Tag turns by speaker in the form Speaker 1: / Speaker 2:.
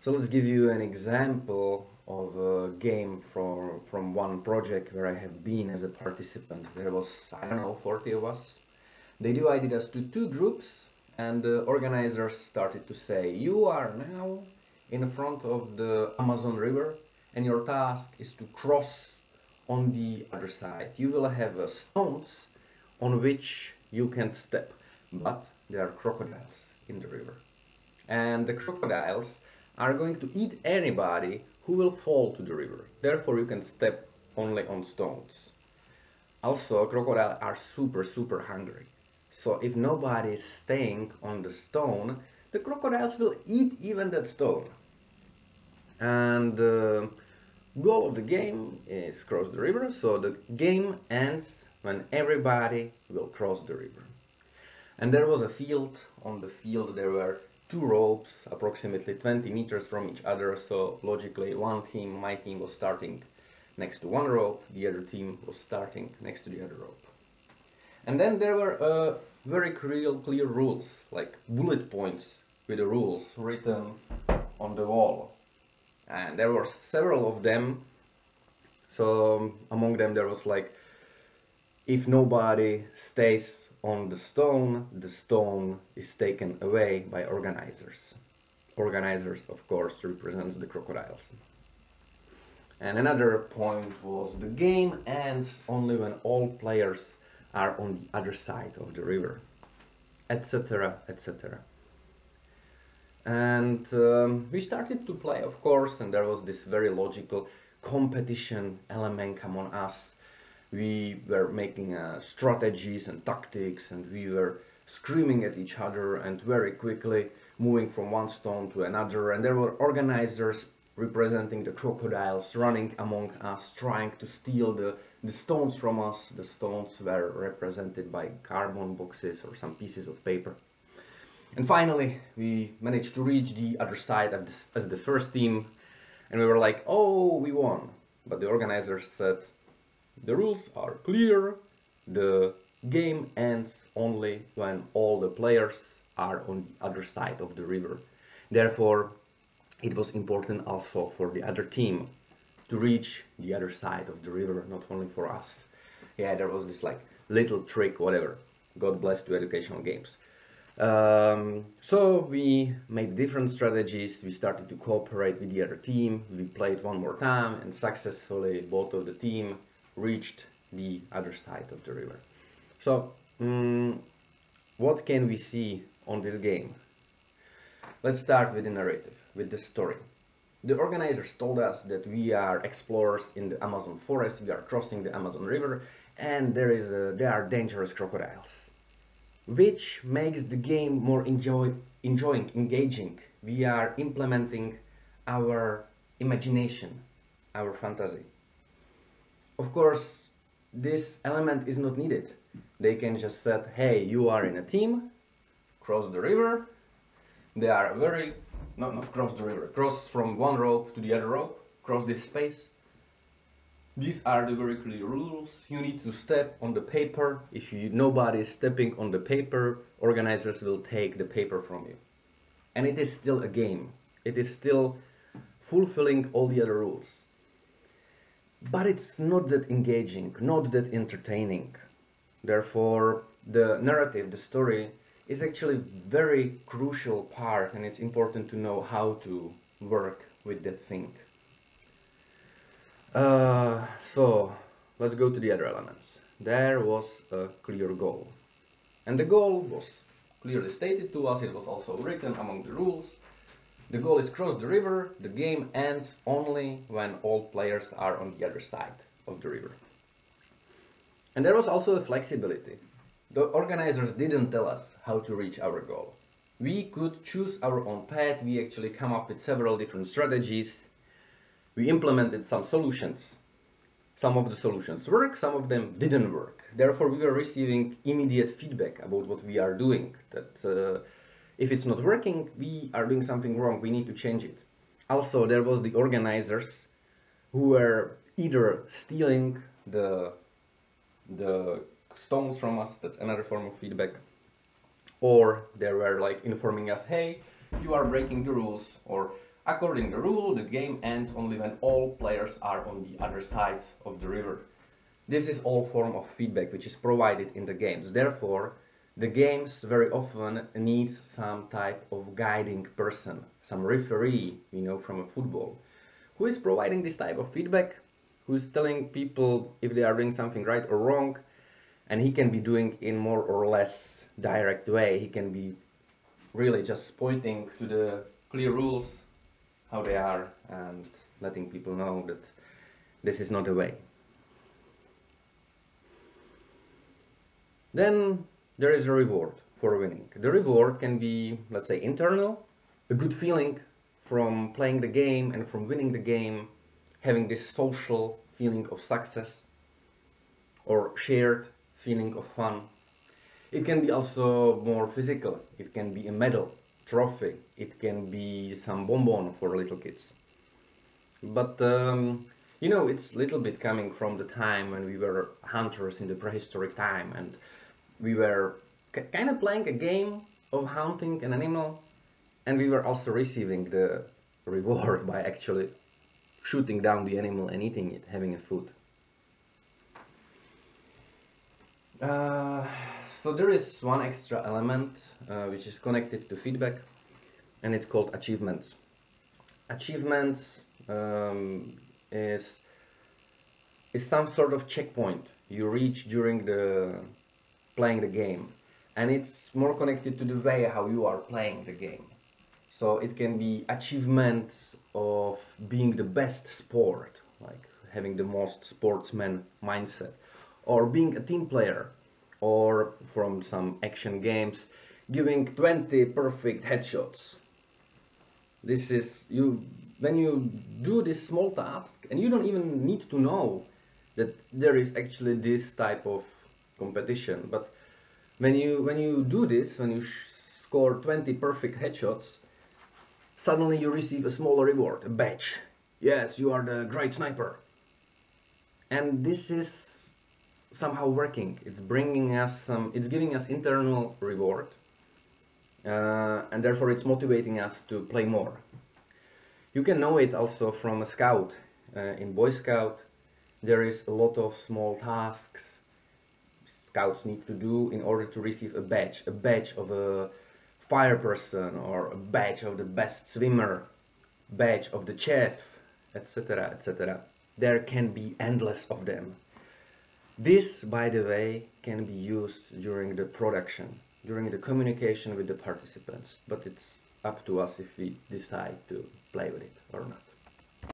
Speaker 1: So let's give you an example of a game from one project where I have been as a participant. There was, I don't know, 40 of us. They divided us to two groups, and the organizers started to say, you are now in front of the Amazon River and your task is to cross on the other side. You will have stones on which you can step, but there are crocodiles in the river. And the crocodiles are going to eat anybody who will fall to the river. Therefore you can step only on stones. Also, crocodiles are super hungry. So if nobody is staying on the stone, the crocodiles will eat even that stone. And the goal of the game is cross the river, so the game ends when everybody will cross the river. And there was a field. On the field there were two ropes, approximately 20 meters from each other, so logically one team, my team, was starting next to one rope, the other team was starting next to the other rope. And then there were very clear rules, like bullet points with the rules written on the wall. And there were several of them. So among them there was like, if nobody stays on the stone is taken away by organizers. Organizers, of course, represents the crocodiles. And another point was the game ends only when all players are on the other side of the river, etc, etc. And we started to play, of course, and there was this very logical competition element among us. We were making strategies and tactics, and we were screaming at each other and very quickly moving from one stone to another. And there were organizers representing the crocodiles running among us, trying to steal the stones from us. The stones were represented by cardboard boxes or some pieces of paper. And finally, we managed to reach the other side as the first team, and we were like, oh, we won. But the organizers said, the rules are clear, the game ends only when all the players are on the other side of the river. Therefore, it was important also for the other team to reach the other side of the river, not only for us. Yeah, there was this like little trick, whatever. God bless to educational games. So we made different strategies. We started to cooperate with the other team. We played one more time, and successfully both of the team reached the other side of the river. So what can we see on this game? Let's start with the narrative, with the story. The organizers told us that we are explorers in the Amazon forest, we are crossing the Amazon River, and there are dangerous crocodiles, which makes the game more engaging. We are implementing our imagination, our fantasy. Of course, this element is not needed. They can just say, hey, you are in a team, cross the river. They are not cross the river, cross from one rope to the other rope, cross this space. These are the very clear rules. You need to step on the paper. If nobody is stepping on the paper, organizers will take the paper from you. And it is still a game. It is still fulfilling all the other rules. But it's not that engaging, not that entertaining. Therefore, the narrative, the story, is actually very crucial part, and it's important to know how to work with that thing. So let's go to the other elements. There was a clear goal, and the goal was clearly stated to us. It was also written among the rules. The goal is cross the river. The game ends only when all players are on the other side of the river. And there was also a flexibility. The organizers didn't tell us how to reach our goal. We could choose our own path. We actually come up with several different strategies. We implemented some solutions. Some of the solutions worked, some of them didn't work. Therefore, we were receiving immediate feedback about what we are doing. That if it's not working, we are doing something wrong, we need to change it. Also, there was the organizers who were either stealing the stones from us, that's another form of feedback, or they were like informing us, hey, you are breaking the rules, or According to the rule, the game ends only when all players are on the other sides of the river. This is all form of feedback which is provided in the games. Therefore, the games very often need some type of guiding person, some referee, from a football, who is providing this type of feedback, who is telling people if they are doing something right or wrong, and he can be doing in more or less direct way. He can be really just pointing to the clear rules, how they are, and letting people know that this is not the way. Then there is a reward for winning. The reward can be, let's say, internal, a good feeling from playing the game and from winning the game, having this social feeling of success or shared feeling of fun. It can be also more physical. It can be a medal, trophy. It can be some bonbon for little kids. But it's a little bit coming from the time when we were hunters in the prehistoric time, and we were kind of playing a game of hunting an animal, and we were also receiving the reward by actually shooting down the animal and eating it, having a food. So there is one extra element which is connected to feedback, and it's called achievements. Achievements is some sort of checkpoint you reach during the playing the game, and it's more connected to the way how you are playing the game. So it can be achievements of being the best sport, like having the most sportsman mindset, or being a team player, or from some action games, giving 20 perfect headshots. This is when you do this small task, and you don't even need to know that there is actually this type of competition, but when you do this, when you score 20 perfect headshots, suddenly you receive a small reward, a badge. Yes, you are the great sniper. And this is somehow working. It's bringing us it's giving us internal reward, and therefore it's motivating us to play more. You can know it also from a scout. In Boy Scout, there is a lot of small tasks scouts need to do in order to receive a badge of a fire person, or a badge of the best swimmer, badge of the chef, etc., etc. There can be endless of them. This, by the way, can be used during the production, during the communication with the participants, but it's up to us if we decide to play with it or not.